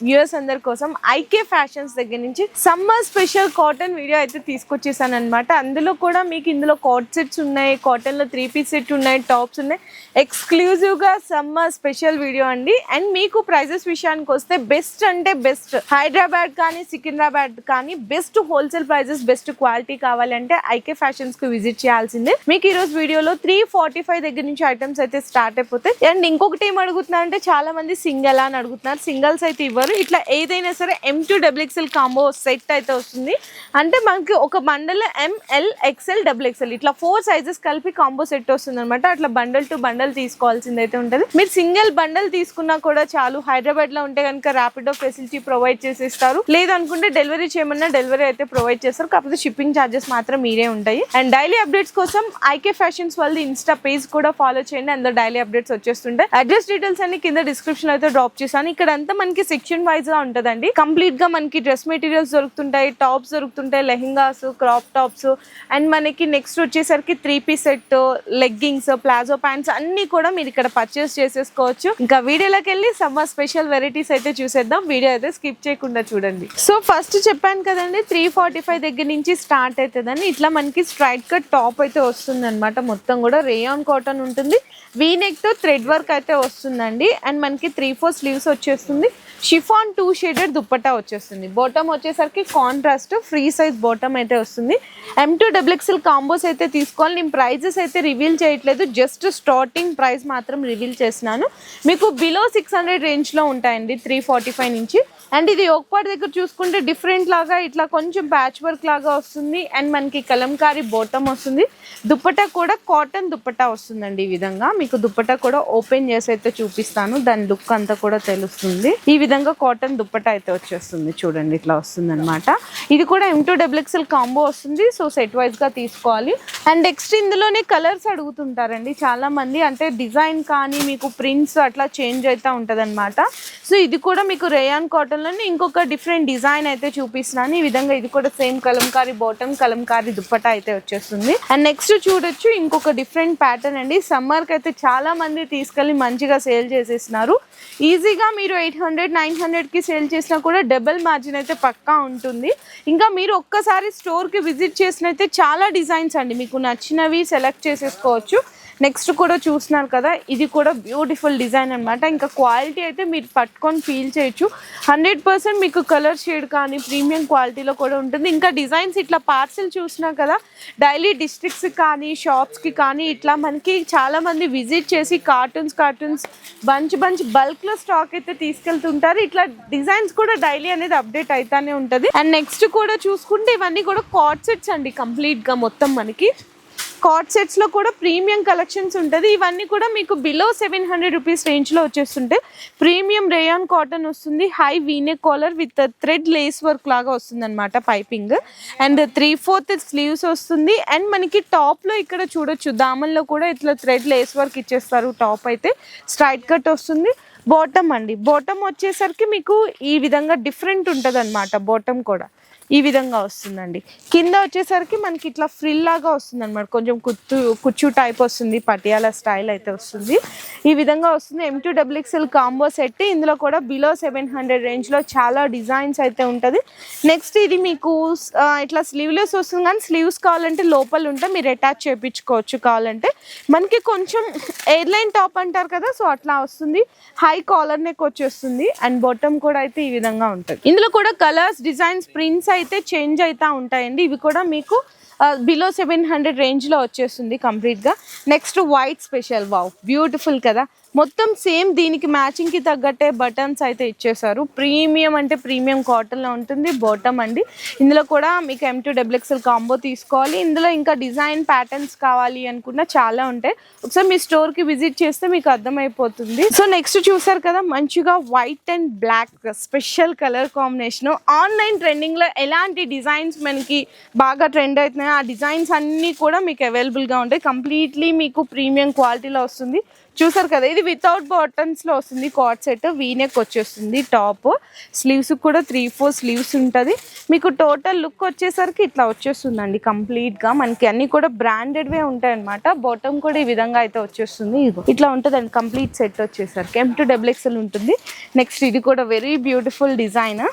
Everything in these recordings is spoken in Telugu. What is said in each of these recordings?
వ్యూయర్స్ అందరి కోసం ఐకే ఫ్యాషన్స్ దగ్గర నుంచి సమ్మర్ స్పెషల్ కాటన్ వీడియో అయితే తీసుకొచ్చేసాను అనమాట. అందులో కూడా మీకు ఇందులో కాట్ సెట్స్ ఉన్నాయి, కాటన్ లో 3 పీస్ సెట్ ఉన్నాయి, టాప్స్ ఉన్నాయి. ఎక్స్క్లూజివ్ గా సమ్మర్ స్పెషల్ వీడియో అండి. అండ్ మీకు ప్రైజెస్ విషయానికి వస్తే బెస్ట్ అంటే బెస్ట్ హైదరాబాద్ కానీ సికింద్రాబాద్ కానీ best wholesale prices, best quality కావాలంటే ఐకే ఫ్యాషన్స్ కు విజిట్ చేయాల్సిందే. మీకు ఈ రోజు వీడియోలో 345 దగ్గర నుంచి ఐటమ్స్ అయితే స్టార్ట్ అయిపోతాయి. అండ్ ఇంకొకటి ఏం అడుగుతున్నారంటే చాలా మంది సింగల్ అని అడుగుతున్నారు. సింగల్స్ అయితే ఇవ్వరు, ఇట్లా ఏదైనా సరే M2XXL కాంబో సెట్ అయితే వస్తుంది. అంటే మనకి ఒక బండల్ ML XL XXL ఇట్లా 4 సైజెస్ కలిపి కాంబో సెట్ వస్తుంది అనమాట. అట్లా బండల్ టు బండల్ తీసుకోవాల్సింది అయితే ఉంటుంది. మీరు సింగిల్ బండల్ తీసుకున్నా కూడా చాలు. హైదరాబాద్ లో ఉంటే కనుక ర్యాపిడో ఫెసిలిటీ ప్రొవైడ్ చేసేస్తారు, లేదనుకుంటే డెలివరీ చేయమన్నా డెలివరీ అయితే ప్రొవైడ్ చేస్తారు. కాకపోతే షిప్పింగ్ ఛార్జెస్ మాత్రం మీరే ఉంటాయి. అండ్ డైలీ అప్డేట్స్ కోసం ఐకే ఫ్యాషన్స్ వాళ్ళది ఇన్స్టా పేజ్ కూడా ఫాలో చేయండి, అందులో డైలీ అప్డేట్స్ వచ్చేస్తుంటాయి. అడ్రస్ డీటెయిల్స్ అన్ని కింద డిస్క్రిప్షన్ అయితే డ్రాప్ చేశాను. ఇక్కడ అంతా మనకి సెక్షన్ వైజ్ గా ఉంటదండి. కంప్లీట్ గా మనకి డ్రెస్ మెటీరియల్స్ దొరుకుతుంటాయి, టాప్స్ దొరుకుతుంటాయి, లెహెంగాస్, క్రాప్ టాప్స్, అండ్ మనకి నెక్స్ట్ వచ్చేసరికి 3 piece set, leggings, palazzo pants అన్ని కూడా మీరు ఇక్కడ పర్చేస్ చేసేసుకోవచ్చు. ఇంకా వీడియోలోకి వెళ్ళి సమ్మర్ స్పెషల్ వెరైటీస్ అయితే చూసేద్దాం. వీడియో అయితే స్కిప్ చేయకుండా చూడండి. సో ఫస్ట్ చెప్పాను కదండి 345 దగ్గర నుంచి స్టార్ట్ అవుతుందని. ఇట్లా మనకి స్ట్రైట్ కట్ టాప్ అయితే వస్తుంది అనమాట. మొత్తం కూడా రేయాన్ కాటన్ ఉంటుంది, వీనెక్ తో థ్రెడ్ వర్క్ అయితే వస్తుందండి. అండ్ మనకి 3/4 స్లీవ్స్ వచ్చేస్తుంది. షిఫాన్ 2 షేడెడ్ దుప్పట్టా వచ్చేస్తుంది. బాటమ్ వచ్చేసరికి కాంట్రాస్ట్ ఫ్రీ సైజ్ బాటమ్ అయితే వస్తుంది. M2XXL కాంబోస్ అయితే తీసుకోవాలి. నేను ప్రైజెస్ అయితే రివీల్ చేయట్లేదు, జస్ట్ స్టార్టింగ్ ప్రైస్ మాత్రం రివీల్ చేస్తున్నాను. మీకు బిలో 600 రేంజ్లో ఉంటాయండి 345 నుంచి. అండ్ ఇది ఒకపాటి దగ్గర చూసుకుంటే డిఫరెంట్ లాగా ఇట్లా కొంచెం ప్యాచ్ వర్క్ లాగా వస్తుంది. అండ్ మనకి కలంకారీ బాటమ్ వస్తుంది. దుప్పట్టా కూడా కాటన్ దుప్పట్టా వస్తుందండి. ఈ విధంగా మీకు దుప్పట్టా కూడా ఓపెన్ చేసి అయితే చూపిస్తాను, దాని లుక్ అంతా కూడా తెలుస్తుంది. ఈ విధంగా కాటన్ దుప్పట్టా అయితే వచ్చేస్తుంది, చూడండి ఇట్లా వస్తుంది అనమాట. ఇది కూడా M2XXL కాంబో వస్తుంది. సో సెట్ వైజ్ గా తీసుకోవాలి. అండ్ నెక్స్ట్ ఇందులోనే కలర్స్ అడుగుతుంటారండి చాలా మంది, అంటే డిజైన్ కానీ మీకు ప్రింట్స్ అట్లా చేంజ్ అయితే ఉంటది అనమాట. సో ఇది కూడా మీకు రేయాన్ కాటన్ లోనే ఇంకొక డిఫరెంట్ డిజైన్ అయితే చూపిస్తున్నాను. ఈ విధంగా ఇది కూడా సేమ్ కలంకారీ బాటమ్, కలంకారీ దుప్పట్టా అయితే వచ్చేస్తుంది. అండ్ నెక్స్ట్ చూడొచ్చు ఇంకొక డిఫరెంట్ ప్యాటర్న్ అండి. సమ్మర్ కి అయితే చాలా మంది తీసుకెళ్లి మంచిగా సేల్ చేసేస్తున్నారు. ఈజీగా మీరు 800-900 కి సేల్ చేసినా కూడా డబుల్ మార్జిన్ అయితే పక్కా ఉంటుంది. ఇంకా మీరు ఒక్కసారి స్టోర్ కి విజిట్ చేసినైతే చాలా డిజైన్స్ అండి, మీకు నచ్చినవి సెలెక్ట్ చేసేసుకోవచ్చు. నెక్స్ట్ కూడా చూస్తున్నారు కదా, ఇది కూడా బ్యూటిఫుల్ డిజైన్ అనమాట. ఇంకా క్వాలిటీ అయితే మీరు పట్టుకొని ఫీల్ చేయొచ్చు. 100% మీకు కలర్ షేడ్ కానీ ప్రీమియం క్వాలిటీలో కూడా ఉంటుంది. ఇంకా డిజైన్స్ ఇట్లా పార్సెల్ చూసినా కదా, డైలీ డిస్ట్రిక్ట్స్ కానీ షాప్స్కి కానీ ఇట్లా మనకి చాలా మంది విజిట్ చేసి కార్టూన్స్ బంచ్ బల్క్లో స్టాక్ అయితే తీసుకెళ్తుంటారు. ఇట్లా డిజైన్స్ కూడా డైలీ అనేది అప్డేట్ అవుతానే ఉంటుంది. అండ్ నెక్స్ట్ కూడా చూసుకుంటే ఇవన్నీ కూడా కార్డ్ సెట్స్ అండి. కంప్లీట్గా మొత్తం మనకి కార్డ్ సెట్స్ లో కూడా ప్రీమియం కలెక్షన్స్ ఉంటుంది. ఇవన్నీ కూడా మీకు బిలో 700 రూపీస్ రేంజ్ లో వచ్చేస్తుంటే ప్రీమియం రేయాన్ కాటన్ వస్తుంది. High V neck collar with thread lace work లాగా వస్తుంది అనమాట, పైపింగ్. అండ్ 3/4 స్లీవ్స్ వస్తుంది. అండ్ మనకి టాప్ లో ఇక్కడ చూడొచ్చు దామన్లో కూడా ఇట్లా థ్రెడ్ లేస్ వర్క్ ఇచ్చేస్తారు. టాప్ అయితే స్ట్రైట్ కట్ వస్తుంది. బాటమ్ అండి, బాటమ్ వచ్చేసరికి మీకు ఈ విధంగా డిఫరెంట్ ఉంటుంది అనమాట. బాటమ్ కూడా ఈ విధంగా వస్తుందండి. కింద వచ్చేసరికి మనకి ఇట్లా ఫ్రిల్ లాగా వస్తుంది అనమాట, కొంచెం కుచ్చు టైప్ వస్తుంది, పటియాలా స్టైల్ అయితే వస్తుంది. ఈ విధంగా వస్తుంది. M2XXL combo set. ఇందులో కూడా బిలో 700 రేంజ్లో చాలా డిజైన్స్ అయితే ఉంటుంది. నెక్స్ట్ ఇది మీకు ఇట్లా స్లీవ్లెస్ వస్తుంది, కానీ స్లీవ్స్ కావాలంటే లోపల ఉంటే మీరు అటాచ్ చేయించుకోవచ్చు కావాలంటే. మనకి కొంచెం ఎయిర్లైన్ టాప్ అంటారు కదా, సో అట్లా వస్తుంది. హై కాలర్ నెక్ వచ్చేస్తుంది. అండ్ బాటమ్ కూడా అయితే ఈ విధంగా ఉంటుంది. ఇందులో కూడా కలర్స్, డిజైన్స్, ప్రింట్స్ అయితే చేంజ్ అవుతా ఉంటాయండి. ఇవి కూడా మీకు బిలో 700 రేంజ్లో వచ్చేస్తుంది కంప్లీట్గా. Next white special, wow beautiful కదా. మొత్తం సేమ్ దీనికి మ్యాచింగ్కి తగ్గట్టే బటన్స్ అయితే ఇచ్చేసారు. ప్రీమియం అంటే ప్రీమియం కాటన్లో ఉంటుంది. బాటమ్ అండి. ఇందులో కూడా మీకు M2XXL కాంబో తీసుకోవాలి. ఇందులో ఇంకా డిజైన్ ప్యాటర్న్స్ కావాలి అనుకున్నా చాలా ఉంటాయి. ఒకసారి మీ స్టోర్కి విజిట్ చేస్తే మీకు అర్థమైపోతుంది. సో నెక్స్ట్ చూసారు కదా, మంచిగా white and black special colour combination. Online ట్రెండింగ్లో ఎలాంటి డిజైన్స్ మనకి బాగా ట్రెండ్ అవుతున్నాయో ఆ డిజైన్స్ అన్నీ కూడా మీకు అవైలబుల్గా ఉంటాయి. కంప్లీట్లీ మీకు ప్రీమియం క్వాలిటీలో వస్తుంది. చూసారు కదా, ఇది వితౌట్ బాటమ్స్ లో వస్తుంది కార్డ్ సెట్. వీనెక్ వచ్చేస్తుంది టాప్, స్లీవ్స్ కూడా 3-4 స్లీవ్స్ ఉంటుంది. మీకు టోటల్ లుక్ వచ్చేసరికి ఇట్లా వచ్చేస్తుందండి కంప్లీట్ గా. మనకి అన్ని కూడా బ్రాండెడ్ వే ఉంటాయి అనమాట. బాటమ్ కూడా ఈ విధంగా అయితే వచ్చేస్తుంది. ఇట్లా ఉంటుందండి కంప్లీట్ సెట్ వచ్చేసరికి. M2XXL ఉంటుంది. నెక్స్ట్ ఇది కూడా వెరీ బ్యూటిఫుల్ డిజైన్.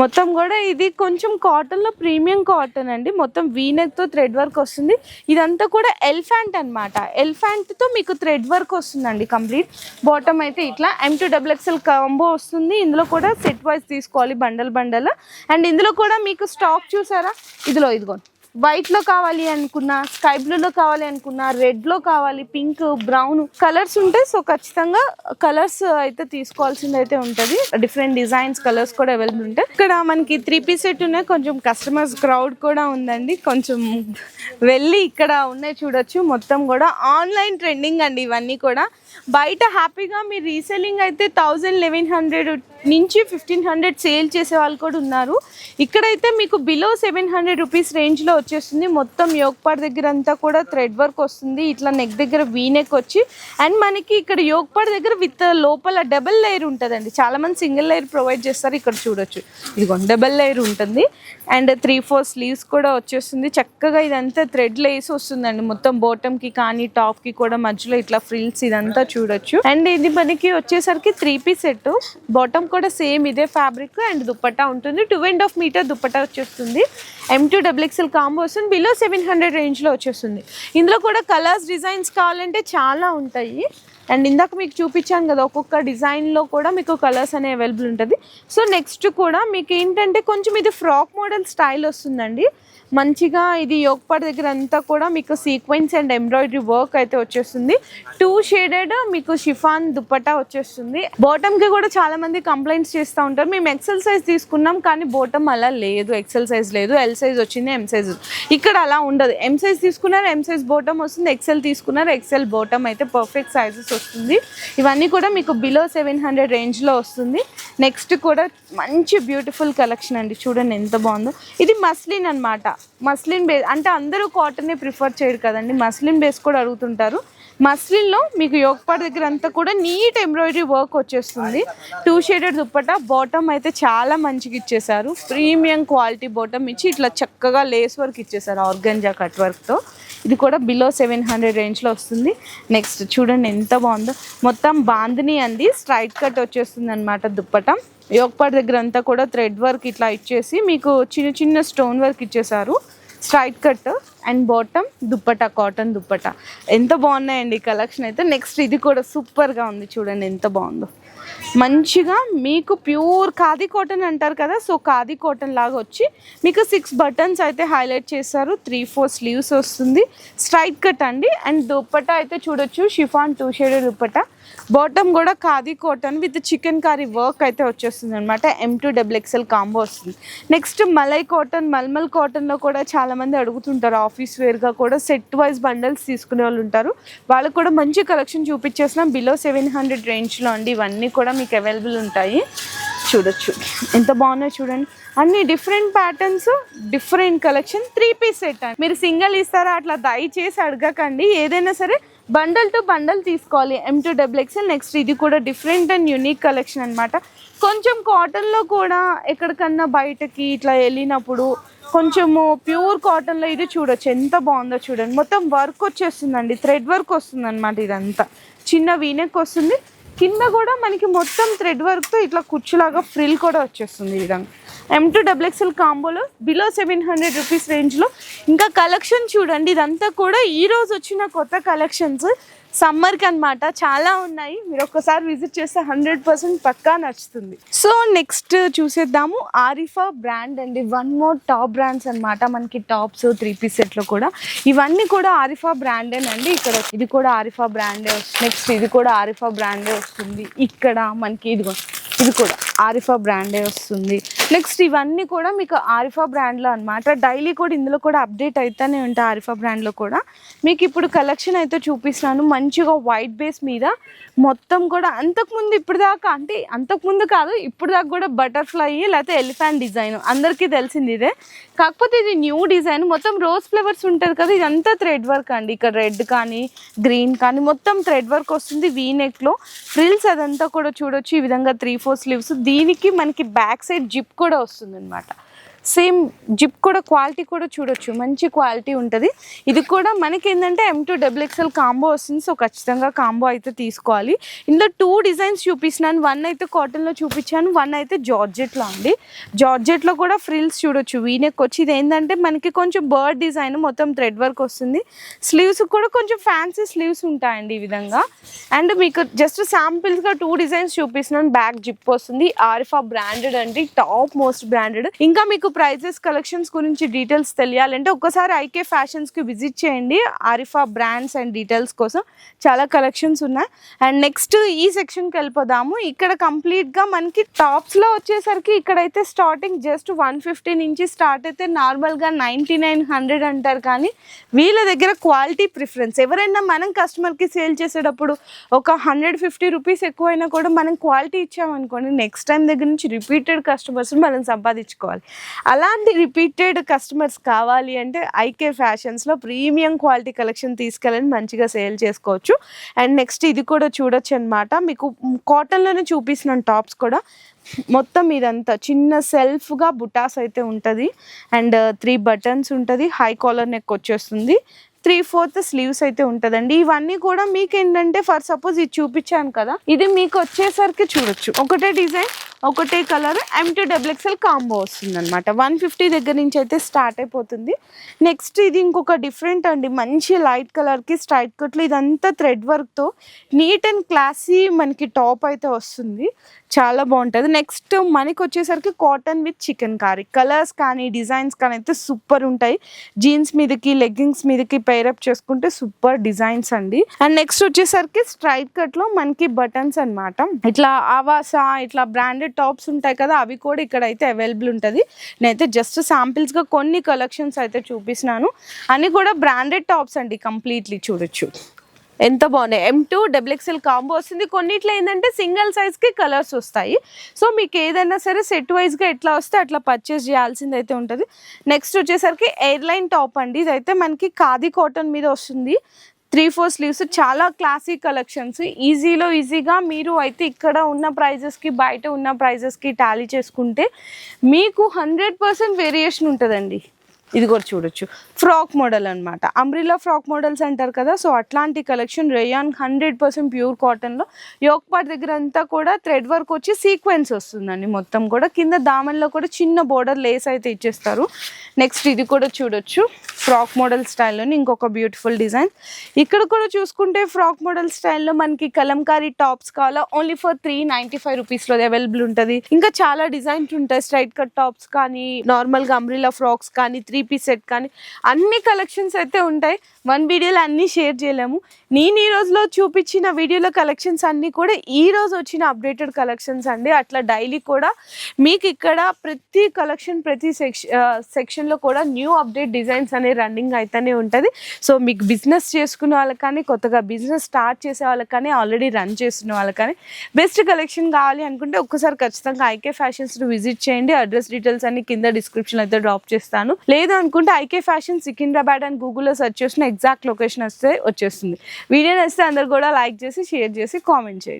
మొత్తం కూడా ఇది కొంచెం కాటన్ లో ప్రీమియం కాటన్ అండి. మొత్తం వీనెక్ తో థ్రెడ్ వర్క్ వస్తుంది. ఇదంతా కూడా ఎలిఫెంట్ అనమాట. ఎలిఫెంట్ తో మీకు థ్రెడ్ వర్క్ వస్తుందండి కంప్లీట్. బాటమ్ అయితే ఇట్లా M2XXL కాంబో వస్తుంది. ఇందులో కూడా సెట్ వైజ్ తీసుకోవాలి బండల్. అండ్ ఇందులో కూడా మీకు స్టాక్ చూసారా, ఇదిగో వైట్ లో కావాలి అనుకున్నా, స్కై బ్లూ లో కావాలి అనుకున్నా, రెడ్ లో కావాలి, పింక్, బ్రౌన్ కలర్స్ ఉంటాయి. సో ఖచ్చితంగా కలర్స్ అయితే తీసుకోవాల్సింది అయితే ఉంటది. డిఫరెంట్ డిజైన్స్ కలర్స్ కూడా అవైలబుల్ ఉంటాయి. ఇక్కడ మనకి 3 పీస్ సెట్ ఉన్నాయి. కొంచెం కస్టమర్స్ క్రౌడ్ కూడా ఉందండి. కొంచెం వెళ్ళి ఇక్కడ ఉన్నాయి చూడొచ్చు. మొత్తం కూడా ఆన్లైన్ ట్రెండింగ్ అండి ఇవన్నీ కూడా. బయట హ్యాపీగా మీరు రీసెల్లింగ్ అయితే 1000-1100 నుంచి 1500 సేల్ చేసే వాళ్ళు కూడా ఉన్నారు. ఇక్కడైతే మీకు బిలో 700 రూపీస్ రేంజ్ లో వచ్చేస్తుంది. మొత్తం యోక్ పార్ట్ దగ్గర అంతా కూడా థ్రెడ్ వర్క్ వస్తుంది. ఇట్లా నెక్ దగ్గర వీనెక్ వచ్చి, అండ్ మనకి ఇక్కడ యోక్ పార్ట్ దగ్గర విత్ లోపల డబుల్ లేయర్ ఉంటుందండి. చాలా మంది సింగిల్ లేయర్ ప్రొవైడ్ చేస్తారు. ఇక్కడ చూడొచ్చు, ఇదిగో డబుల్ లేయర్ ఉంటుంది. అండ్ 3-4 స్లీవ్స్ కూడా వచ్చేస్తుంది. చక్కగా ఇదంతా థ్రెడ్ లేస్ వస్తుందండి. మొత్తం బాటమ్ కి కానీ టాప్ కి కూడా మధ్యలో ఇట్లా ఫ్రిల్స్ ఇదంతా చూడొచ్చు. అండ్ ఇది మనకి వచ్చేసరికి 3 పీస్ సెట్. బాటమ్ కూడా సేమ్ ఇదే ఫ్యాబ్రిక్ అండ్ దుప్పట్టా ఉంటుంది. 2.5 మీటర్ దుప్పట్టా వచ్చేస్తుంది. M2XXL కాంబో వస్తుంది. బిలో 700 రేంజ్ లో వచ్చేస్తుంది. ఇందులో కూడా కలర్స్ డిజైన్స్ కావాలంటే చాలా ఉంటాయి. అండ్ ఇందాక మీకు చూపించాను కదా, ఒక్కొక్క డిజైన్లో కూడా మీకు కలర్స్ అనేవి అవైలబుల్ ఉంటుంది. సో నెక్స్ట్ కూడా మీకు ఏంటంటే కొంచెం ఇది ఫ్రాక్ మోడల్ స్టైల్ వస్తుందండి. మంచిగా ఇది యోక్ పార్ట్ దగ్గర అంతా కూడా మీకు సీక్వెన్స్ అండ్ ఎంబ్రాయిడరీ వర్క్ అయితే వచ్చేస్తుంది. 2 షేడెడ్ మీకు షిఫాన్ దుప్పట్టా వచ్చేస్తుంది. బాటమ్ కి కూడా చాలా మంది కంప్లైంట్స్ చేస్తూ ఉంటారు, మేము ఎక్సెల్ సైజ్ తీసుకున్నాం కానీ బాటమ్ అలా లేదు, ఎక్సెల్ సైజ్ లేదు, ఎల్ సైజ్ వచ్చింది, ఎం సైజ్. ఇక్కడ అలా ఉండదు. ఎం సైజ్ తీసుకున్నారు ఎం సైజ్ బాటమ్ వస్తుంది, ఎక్సెల్ తీసుకున్నారు ఎక్సెల్ బాటమ్ అయితే పర్ఫెక్ట్ సైజెస్ వస్తుంది. ఇవన్నీ కూడా మీకు బిలో 700 రేంజ్లో వస్తుంది. నెక్స్ట్ కూడా మంచి బ్యూటిఫుల్ కలెక్షన్ అండి. చూడండి ఎంత బాగుందో. ఇది మస్లిన్ అనమాట. మస్లిన్ బేస్ అంటే అందరూ కాటనే ప్రిఫర్ చేయరు కదండి, మస్లిన్ బేస్ కూడా అడుగుతుంటారు. మస్లిన్లో మీకు యోక్ పార్ట్ దగ్గర అంతా కూడా నీట్ ఎంబ్రాయిడరీ వర్క్ వచ్చేస్తుంది. 2 షేడెడ్ దుప్పట్టా. బాటమ్ అయితే చాలా మంచిగా ఇచ్చేసారు. ప్రీమియం క్వాలిటీ బాటమ్ ఇచ్చి ఇట్లా చక్కగా లేస్ వర్క్ ఇచ్చేసారు ఆర్గంజా కట్ వర్క్తో. ఇది కూడా బిలో 700 రేంజ్లో వస్తుంది. నెక్స్ట్ చూడండి ఎంత బాగుందో. మొత్తం బాందిని అండి, స్ట్రైట్ కట్ వచ్చేస్తుంది అనమాట దుప్పట్టా. యోక్ పార్ట్ దగ్గర అంతా కూడా థ్రెడ్ వర్క్ ఇట్లా ఇచ్చేసి మీకు చిన్న చిన్న స్టోన్ వర్క్ ఇచ్చేసారు. Straight cut and bottom dupatta, cotton dupatta. ఎంత బాగున్నాయండి ఈ కలెక్షన్ అయితే. నెక్స్ట్ ఇది కూడా సూపర్గా ఉంది. చూడండి ఎంత బాగుందో. మంచిగా మీకు ప్యూర్ ఖాదీ కాటన్ అంటారు కదా, సో ఖాదీ కాటన్ లాగా వచ్చి మీకు 6 బటన్స్ అయితే హైలైట్ చేశారు. 3-4 స్లీవ్స్ వస్తుంది. స్ట్రైట్ కట్ అండి. అండ్ దుప్పట్టా అయితే చూడొచ్చు, షిఫాన్ 2 షేడెడ్ దుప్పట్టా. బాటమ్ కూడా khadi cotton with chicken curry work అయితే వచ్చేస్తుంది అనమాట. M2XXL కాంబో వస్తుంది. నెక్స్ట్ మలై కాటన్, మల్మల్ కాటన్లో కూడా చాలామంది అడుగుతుంటారు. ఆఫీస్ వేర్గా కూడా సెట్ వైజ్ బండల్స్ తీసుకునే వాళ్ళు ఉంటారు. వాళ్ళకు కూడా మంచి కలెక్షన్ చూపించేసినాం బిలో 700 రేంజ్లో అండి. ఇవన్నీ కూడా మీకు అవైలబుల్ ఉంటాయి. చూడొచ్చు ఎంత బాగున్నాయి చూడండి. అన్ని different patterns, different collection. 3 piece set అండి. మీరు సింగిల్ ఇస్తారా అట్లా దయచేసి అడగకండి. ఏదైనా సరే బండల్ టు బండల్ తీసుకోవాలి. M2XXL. నెక్స్ట్ ఇది కూడా డిఫరెంట్ అండ్ యూనిక్ కలెక్షన్ అనమాట. కొంచెం కాటన్లో కూడా ఎక్కడికన్నా బయటకి ఇట్లా వెళ్ళినప్పుడు కొంచెము ప్యూర్ కాటన్లో ఇది చూడొచ్చు ఎంత బాగుందో చూడండి. మొత్తం వర్క్ వచ్చేస్తుందండి, థ్రెడ్ వర్క్ వస్తుంది అనమాట. ఇదంతా చిన్న వీనెక్ వస్తుంది. కింద కూడా మనకి మొత్తం థ్రెడ్ వర్క్తో ఇట్లా కుచ్చులాగా ఫ్రిల్ కూడా వచ్చేస్తుంది ఈ విధంగా. M2XXL కాంబోలో బిలో 700 రూపీస్ రేంజ్లో. ఇంకా కలెక్షన్ చూడండి. ఇదంతా కూడా ఈరోజు వచ్చిన కొత్త కలెక్షన్స్ సమ్మర్కి అనమాట. చాలా ఉన్నాయి. మీరు ఒక్కసారి విజిట్ చేస్తే 100% పక్కా నచ్చుతుంది. సో నెక్స్ట్ చూసేద్దాము ఆరిఫా బ్రాండ్ అండి. 1 మోర్ టాప్ బ్రాండ్స్ అనమాట. మనకి టాప్స్ 3 పీస్ సెట్లో కూడా ఇవన్నీ కూడా ఆరిఫా బ్రాండేనండి. ఇక్కడ ఇది కూడా ఆరిఫా బ్రాండే వస్తుంది. నెక్స్ట్ ఇది కూడా ఆరిఫా బ్రాండే వస్తుంది. ఇక్కడ మనకి ఇదిగో ఇది కూడా ఆరిఫా బ్రాండే వస్తుంది. నెక్స్ట్ ఇవన్నీ కూడా మీకు ఆరిఫా బ్రాండ్లో అనమాట. డైలీ కూడా ఇందులో కూడా అప్డేట్ అవుతూనే ఉంటాయి ఆరిఫా బ్రాండ్లో కూడా. మీకు ఇప్పుడు కలెక్షన్ అయితే చూపిస్తున్నాను. మంచిగా వైట్ బేస్ మీద మొత్తం కూడా అంతకుముందు ఇప్పుడు దాకా, అంటే అంతకుముందు కాదు ఇప్పుడు దాకా కూడా బటర్ఫ్లై లేకపోతే ఎలిఫెంట్ డిజైన్ అందరికీ తెలిసింది ఇదే. కాకపోతే ఇది న్యూ డిజైన్, మొత్తం రోజ్ ఫ్లవర్స్ ఉంటుంది కదా, ఇదంతా థ్రెడ్ వర్క్ అండి. ఇక్కడ రెడ్ కానీ గ్రీన్ కానీ మొత్తం థ్రెడ్ వర్క్ వస్తుంది. వీ నెక్లో ఫ్రిల్స్ అదంతా కూడా చూడొచ్చు. ఈ విధంగా 3/4 స్లీవ్స్. దీనికి మనకి బ్యాక్ సైడ్ జిప్ కూడా వస్తుంది అనమాట. సేమ్ జిప్ కూడా క్వాలిటీ కూడా చూడొచ్చు, మంచి క్వాలిటీ ఉంటుంది. ఇది కూడా మనకి ఏంటంటే M2XXL కాంబో వస్తుంది. సో ఖచ్చితంగా కాంబో అయితే తీసుకోవాలి. ఇందులో 2 డిజైన్స్ చూపిస్తున్నాను. 1 అయితే కాటన్లో చూపించాను, 1 అయితే జార్జెట్లో అండి. జార్జెట్లో కూడా ఫ్రిల్స్ చూడొచ్చు. వీనెక్ వచ్చి ఇది ఏంటంటే మనకి కొంచెం బర్డ్ డిజైన్, మొత్తం థ్రెడ్ వర్క్ వస్తుంది. స్లీవ్స్ కూడా కొంచెం ఫ్యాన్సీ స్లీవ్స్ ఉంటాయండి ఈ విధంగా. అండ్ మీకు జస్ట్ శాంపిల్స్గా 2 డిజైన్స్ చూపిస్తున్నాను. బ్యాక్ జిప్ వస్తుంది. ఆరిఫా బ్రాండెడ్ అండి, టాప్ మోస్ట్ బ్రాండెడ్. ఇంకా మీకు ప్రైజెస్ కలెక్షన్స్ గురించి డీటెయిల్స్ తెలియాలంటే ఒక్కసారి ఐకే ఫ్యాషన్స్కి విజిట్ చేయండి. ఆరిఫా బ్రాండ్స్ అండ్ డీటెయిల్స్ కోసం చాలా కలెక్షన్స్ ఉన్నాయి. అండ్ నెక్స్ట్ ఈ సెక్షన్కి వెళ్ళిపోదాము. ఇక్కడ కంప్లీట్గా మనకి టాప్స్లో వచ్చేసరికి ఇక్కడైతే స్టార్టింగ్ జస్ట్ 150 నుంచి స్టార్ట్ అయితే నార్మల్గా 9900 అంటారు. కానీ వీళ్ళ దగ్గర క్వాలిటీ ప్రిఫరెన్స్. ఎవరైనా మనం కస్టమర్కి సేల్ చేసేటప్పుడు ఒక 150 రూపీస్ ఎక్కువైనా కూడా మనం క్వాలిటీ ఇచ్చామనుకోండి, నెక్స్ట్ టైం దగ్గర నుంచి రిపీటెడ్ కస్టమర్స్ మనం సంపాదించుకోవాలి. అలాంటి రిపీటెడ్ కస్టమర్స్ కావాలి అంటే ఐకే ఫ్యాషన్స్లో ప్రీమియం క్వాలిటీ కలెక్షన్ తీసుకెళ్ళని మంచిగా సేల్ చేసుకోవచ్చు. అండ్ నెక్స్ట్ ఇది కూడా చూడొచ్చు అనమాట. మీకు కాటన్లోనే చూపిస్తున్నాను టాప్స్ కూడా. మొత్తం ఇదంతా చిన్న సెల్ఫ్గా బుటాస్ అయితే ఉంటుంది. అండ్ 3 బటన్స్ ఉంటుంది. హై కాలర్ నెక్ వచ్చేస్తుంది. 3/4 స్లీవ్స్ అయితే ఉంటుందండి. ఇవన్నీ కూడా మీకు ఏంటంటే ఫర్ సపోజ్ ఇది చూపించాను కదా, ఇది మీకు వచ్చేసరికి చూడొచ్చు ఒకటే డిజైన్ ఒకటే కలర్ M2XXL కాంబో వస్తుంది అనమాట. 150 దగ్గర నుంచి అయితే స్టార్ట్ అయిపోతుంది. నెక్స్ట్ ఇది ఇంకొక డిఫరెంట్ అండి, మంచి లైట్ కలర్కి స్ట్రైట్ కట్లు, ఇదంతా థ్రెడ్ వర్క్తో నీట్ అండ్ క్లాసీ మనకి టాప్ అయితే వస్తుంది. చాలా బాగుంటుంది. నెక్స్ట్ మనకి వచ్చేసరికి cotton with chikankari. Colours కానీ డిజైన్స్ కానీ అయితే సూపర్ ఉంటాయి. జీన్స్ మీదకి లెగ్గింగ్స్ మీదకి పేరప్ చేసుకుంటే సూపర్ డిజైన్స్ అండి. అండ్ నెక్స్ట్ వచ్చేసరికి స్ట్రైట్ కట్లో మనకి బటన్స్ అనమాట. ఇట్లా ఆవాసా ఇట్లా బ్రాండెడ్ టాప్స్ ఉంటాయి కదా, అవి కూడా ఇక్కడ అయితే అవైలబుల్ ఉంటుంది. నేనైతే జస్ట్ శాంపిల్స్గా కొన్ని కలెక్షన్స్ అయితే చూపిస్తున్నాను. అన్ని కూడా బ్రాండెడ్ టాప్స్ అండి. కంప్లీట్లీ చూడొచ్చు ఎంత బాగున్నాయి. M2XXL కాంబో వస్తుంది. కొన్నిట్లో ఏంటంటే సింగిల్ సైజ్కి కలర్స్ వస్తాయి. సో మీకు ఏదైనా సరే సెట్ వైజ్గా ఎట్లా వస్తే అట్లా పర్చేస్ చేయాల్సింది అయితే ఉంటుంది. నెక్స్ట్ వచ్చేసరికి ఎయిర్లైన్ టాప్ అండి. ఇదైతే మనకి ఖాదీ కాటన్ మీద వస్తుంది. 3/4 స్లీవ్స్. చాలా క్లాసీ కలెక్షన్స్. ఈజీగా మీరు అయితే ఇక్కడ ఉన్న ప్రైజెస్కి బయట ఉన్న ప్రైజెస్కి టాలీ చేసుకుంటే మీకు 100% వేరియేషన్ ఉంటుందండి. ఇది కూడా చూడొచ్చు. ఫ్రాక్ మోడల్ అనమాట. అంబ్రిల్లా ఫ్రాక్ మోడల్స్ అంటారు కదా, సో అట్లాంటి కలెక్షన్. రేయాన్ 100% ప్యూర్ కాటన్లో యోక్ పార్ట్ దగ్గర అంతా కూడా థ్రెడ్ వర్క్ వచ్చి సీక్వెన్స్ వస్తుందండి. మొత్తం కూడా కింద దామన్లో కూడా చిన్న బోర్డర్ లేస్ అయితే ఇచ్చేస్తారు. నెక్స్ట్ ఇది కూడా చూడొచ్చు. ఫ్రాక్ మోడల్ స్టైల్లోని ఇంకొక బ్యూటిఫుల్ డిజైన్. ఇక్కడ కూడా చూసుకుంటే ఫ్రాక్ మోడల్ స్టైల్లో మనకి కలంకారీ టాప్స్ కావాలా ఓన్లీ ఫర్ 395 రూపీస్లో అవైలబుల్ ఉంటుంది. ఇంకా చాలా డిజైన్స్ ఉంటాయి. స్ట్రైట్ కట్ టాప్స్ కానీ నార్మల్గా అంబ్రిల్లా ఫ్రాక్స్ కానీ 3-piece సెట్ కానీ అన్ని కలెక్షన్స్ అయితే ఉంటాయి. వన్ వీడియోలో అన్నీ షేర్ చేయలేము. నేను ఈ రోజులో చూపించిన వీడియోలో కలెక్షన్స్ అన్నీ కూడా ఈ రోజు వచ్చిన అప్డేటెడ్ కలెక్షన్స్ అండి. అట్లా డైలీ కూడా మీకు ఇక్కడ ప్రతి కలెక్షన్ ప్రతి సెక్షన్లో కూడా న్యూ అప్డేట్ డిజైన్స్ అనే రన్నింగ్ అయితేనే ఉంటుంది. సో మీకు బిజినెస్ చేసుకునే వాళ్ళకి కానీ కొత్తగా బిజినెస్ స్టార్ట్ చేసే వాళ్ళకి కానీ ఆల్రెడీ రన్ చేస్తున్న వాళ్ళకి కానీ బెస్ట్ కలెక్షన్ కావాలి అనుకుంటే ఒక్కసారి ఖచ్చితంగా ఐకే ఫ్యాషన్స్ని విజిట్ చేయండి. అడ్రస్ డీటెయిల్స్ అన్ని కింద డిస్క్రిప్షన్ అయితే డ్రాప్ చేస్తాను. లేదు అనుకుంటే ఐకే ఫ్యాషన్ సికింద్రాబాద్ అని గూగుల్లో సెర్చ్ చేసిన ఎగ్జాక్ట్ లొకేషన్ వస్తే వచ్చేస్తుంది. వీడియో నచ్చితే అందరు కూడా లైక్ చేసి షేర్ చేసి కామెంట్ చేయండి.